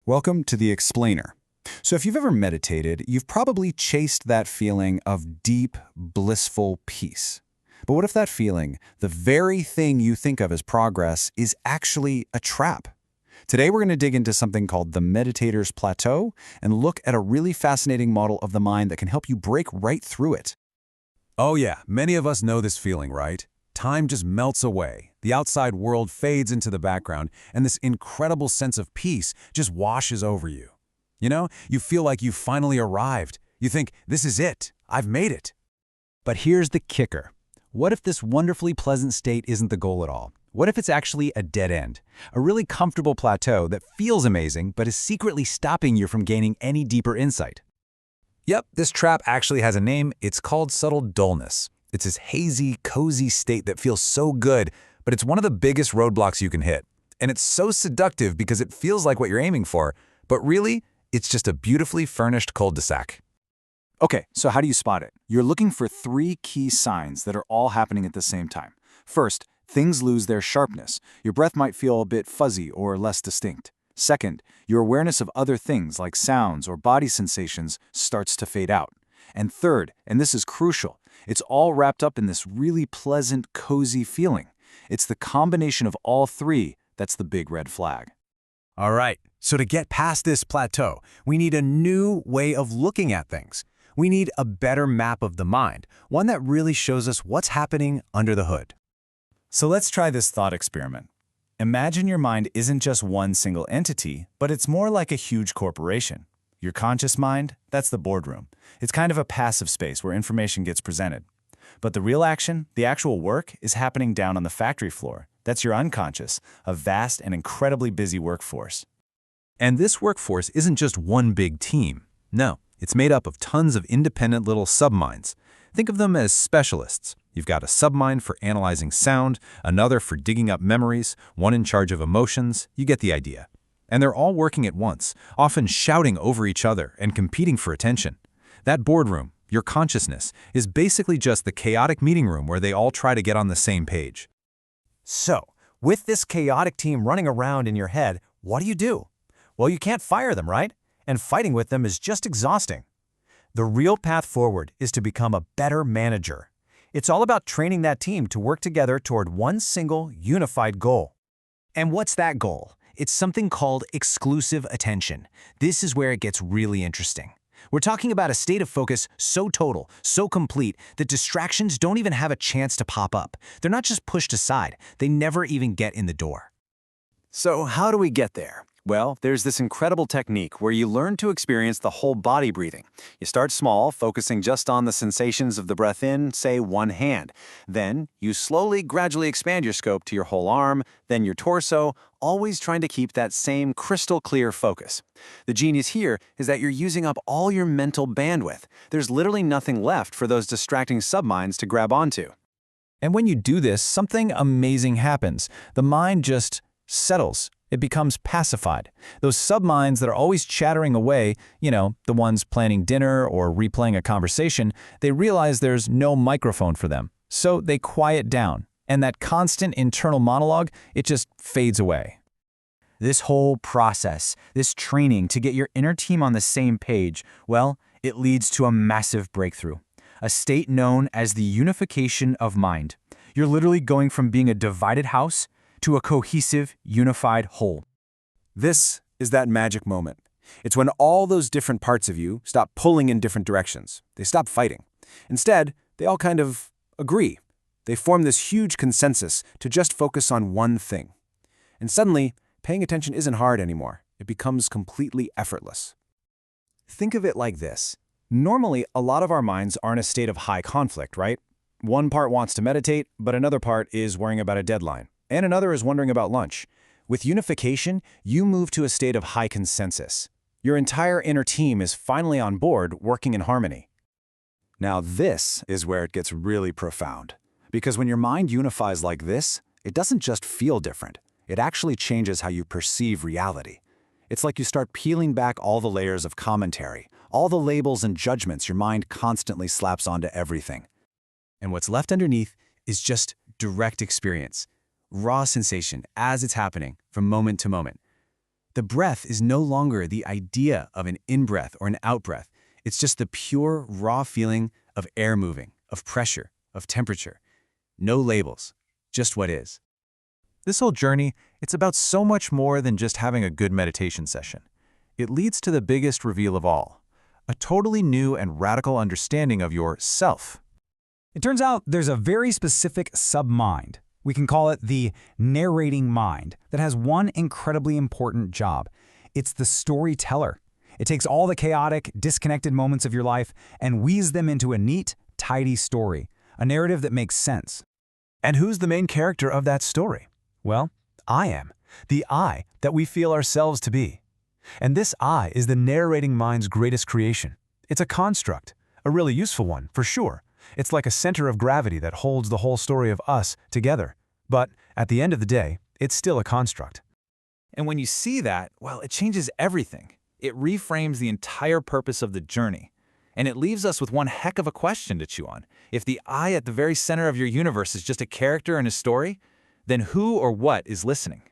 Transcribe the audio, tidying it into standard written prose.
Welcome to The Explainer. So if you've ever meditated, you've probably chased that feeling of deep, blissful peace. But what if that feeling, the very thing you think of as progress, is actually a trap? Today we're going to dig into something called the meditator's plateau and look at a really fascinating model of the mind that can help you break right through it. Oh yeah, many of us know this feeling, right? Time just melts away. The outside world fades into the background, and this incredible sense of peace just washes over you. You feel like you've finally arrived. You think, this is it. I've made it. But here's the kicker. What if this wonderfully pleasant state isn't the goal at all? What if it's actually a dead end? A really comfortable plateau that feels amazing but is secretly stopping you from gaining any deeper insight? Yep, this trap actually has a name. It's called subtle dullness. It's this hazy, cozy state that feels so good, but it's one of the biggest roadblocks you can hit. And it's so seductive because it feels like what you're aiming for, but really, it's just a beautifully furnished cul-de-sac. Okay, so how do you spot it? You're looking for three key signs that are all happening at the same time. First, things lose their sharpness. Your breath might feel a bit fuzzy or less distinct. Second, your awareness of other things like sounds or body sensations starts to fade out. And third, and this is crucial, it's all wrapped up in this really pleasant, cozy feeling. It's the combination of all three that's the big red flag. All right, so to get past this plateau, we need a new way of looking at things. We need a better map of the mind, one that really shows us what's happening under the hood. So let's try this thought experiment. Imagine your mind isn't just one single entity, but it's more like a huge corporation. Your conscious mind, that's the boardroom. It's kind of a passive space where information gets presented. But the real action, the actual work, is happening down on the factory floor. That's your unconscious, a vast and incredibly busy workforce. And this workforce isn't just one big team. No, it's made up of tons of independent little subminds. Think of them as specialists. You've got a submind for analyzing sound, another for digging up memories, one in charge of emotions. You get the idea. And they're all working at once, often shouting over each other and competing for attention. That boardroom, your consciousness, is basically just the chaotic meeting room where they all try to get on the same page. So, with this chaotic team running around in your head, what do? Well, you can't fire them, right? And fighting with them is just exhausting. The real path forward is to become a better manager. It's all about training that team to work together toward one single, unified goal. And what's that goal? It's something called exclusive attention. This is where it gets really interesting. We're talking about a state of focus so total, so complete, that distractions don't even have a chance to pop up. They're not just pushed aside, they never even get in the door. So how do we get there? Well, there's this incredible technique where you learn to experience the whole body breathing. You start small, focusing just on the sensations of the breath in, say, one hand. Then, you slowly, gradually expand your scope to your whole arm, then your torso, always trying to keep that same crystal clear focus. The genius here is that you're using up all your mental bandwidth. There's literally nothing left for those distracting subminds to grab onto. And when you do this, something amazing happens. The mind just settles. It becomes pacified. Those subminds that are always chattering away, the ones planning dinner or replaying a conversation, they realize there's no microphone for them. So they quiet down. And that constant internal monologue, it just fades away. This whole process, this training to get your inner team on the same page, well, it leads to a massive breakthrough. A state known as the unification of mind. You're literally going from being a divided house to a cohesive, unified whole. This is that magic moment. It's when all those different parts of you stop pulling in different directions. They stop fighting. Instead, they all kind of agree. They form this huge consensus to just focus on one thing. And suddenly, paying attention isn't hard anymore. It becomes completely effortless. Think of it like this. Normally, a lot of our minds are in a state of high conflict, right? One part wants to meditate, but another part is worrying about a deadline. And another is wondering about lunch. With unification, you move to a state of high consensus. Your entire inner team is finally on board, working in harmony. Now this is where it gets really profound. Because when your mind unifies like this, it doesn't just feel different. It actually changes how you perceive reality. It's like you start peeling back all the layers of commentary, all the labels and judgments your mind constantly slaps onto everything. And what's left underneath is just direct experience. Raw sensation as it's happening from moment to moment. The breath is no longer the idea of an in-breath or an out-breath. It's just the pure, raw feeling of air moving, of pressure, of temperature. No labels, just what is. This whole journey, it's about so much more than just having a good meditation session. It leads to the biggest reveal of all, a totally new and radical understanding of your self. It turns out there's a very specific submind. We can call it the narrating mind that has one incredibly important job. It's the storyteller. It takes all the chaotic, disconnected moments of your life and weaves them into a neat, tidy story, a narrative that makes sense. And who's the main character of that story? Well, I am, the I that we feel ourselves to be. And this I is the narrating mind's greatest creation. It's a construct, a really useful one, for sure. It's like a center of gravity that holds the whole story of us together. But at the end of the day, it's still a construct. And when you see that, well, it changes everything. It reframes the entire purpose of the journey. And it leaves us with one heck of a question to chew on. If the I at the very center of your universe is just a character in a story, then who or what is listening?